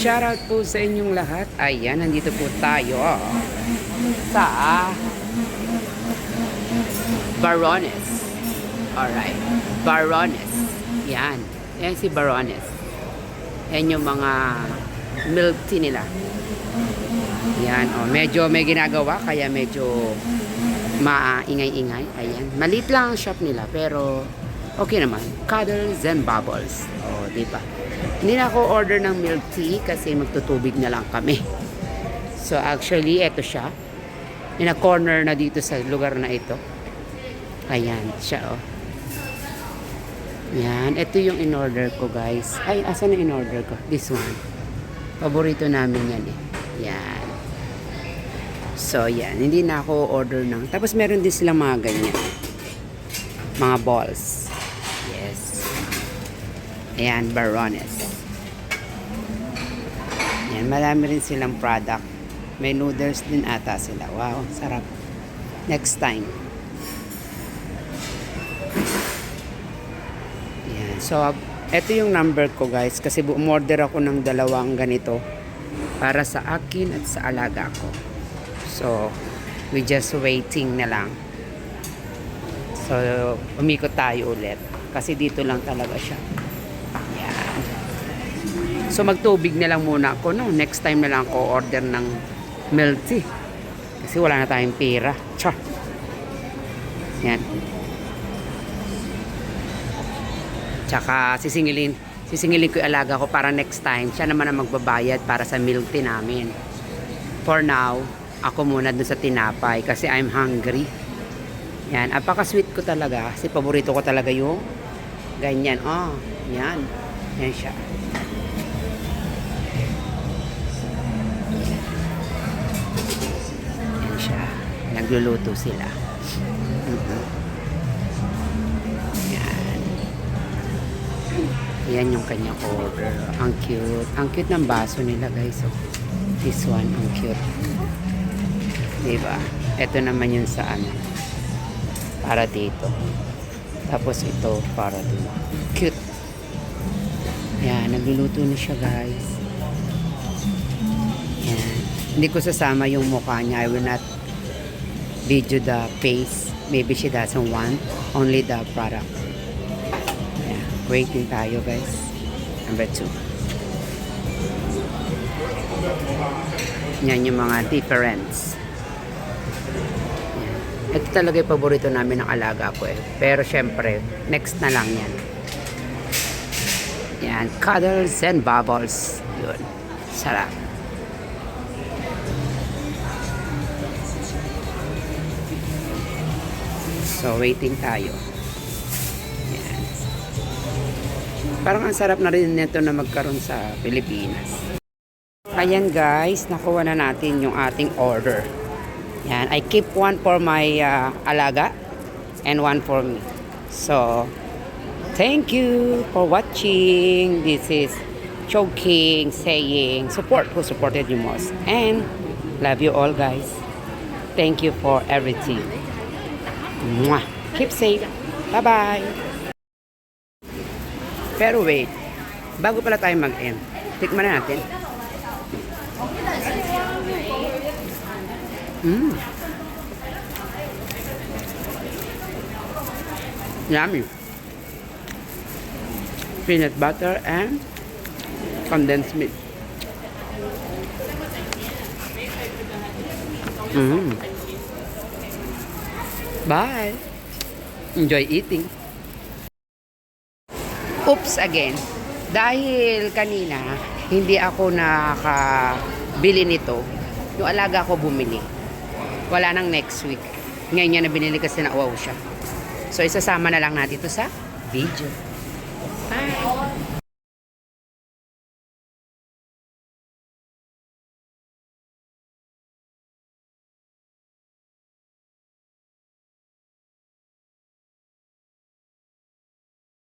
shoutout po sa inyong lahat. Ayan, nandito po tayo sa Barones. Alright, Barones. Yan, yan si Barones. Yan yung mga milk tea nila. Yan, medyo may ginagawa kaya medyo maingay-ingay. Ayan, maliit lang ang shop nila pero okay naman. Cuddles and Bubbles. Diba? Hindi na ako order ng milk tea kasi magtutubig na lang kami. So actually, eto siya. In a corner na dito sa lugar na ito. Ayan, siya Yan, ito yung in-order ko guys. Ay, asan na in-order ko? This one. Paborito namin yan Yan. So, yan. Hindi na ako order ng. Tapos meron din silang mga ganyan. Mga balls. Yes. Ayan, Barones. Yan, marami rin silang product. May noodles din ata sila. Wow, sarap. Next time. Yan. So, ito yung number ko guys. Kasi umorder ako ng dalawang ganito. Para sa akin at sa alaga ko. So, we just waiting na lang. So, umikot tayo ulit. Kasi dito lang talaga siya. Yan. So, magtubig na lang muna ako. No? Next time na lang ako order ng milk tea. Kasi wala na tayong pera. Char. Yan. Tsaka, sisingilin ko yung alaga ko para next time. Siya naman ang magbabayad para sa milk tea namin. For now, ako muna dun sa tinapay kasi I'm hungry. Yan, apaka-sweet ko talaga kasi paborito ko talaga yung ganyan. Yan. Yan siya. Yan siya. Nagluluto sila. Yan. Yan yung kanyang order. Ang cute. Ang cute ng baso nila guys. This one, ang cute. Diba? Ito naman yun sa para dito. Tapos ito para dito. Cute. Yan, nagluluto na siya guys. Yan. Hindi ko sasama yung mukha niya. I will not video the face. Maybe she doesn't want. Only the product. Yan. Waiting tayo guys. Number 2. Yan yung mga difference. Ito talaga yung paborito namin ng alaga ko Pero syempre, next na lang yan. Yan, Cuddles and Bubbles. Yun. Sarap. So, waiting tayo. Yan. Parang ang sarap na rin nito na magkaroon sa Pilipinas. Ayan guys, nakuha na natin yung ating order. Yan, I keep one for my alaga and one for me. So, thank you for watching. This is Choking saying support who supported you most. And love you all guys. Thank you for everything. Mwah. Keep safe. Bye-bye. Pero wait, bago pala tayo mag-end, tikman na natin. Yummy. Peanut butter and condensed milk. Bye. Enjoy eating. Oops again. Dahil kanina hindi ako nakabili nito, yung alaga ko bumili. Wala nang next week. Ngayon niya na binili kasi na wow siya. So, isasama na lang natin ito sa video. Bye!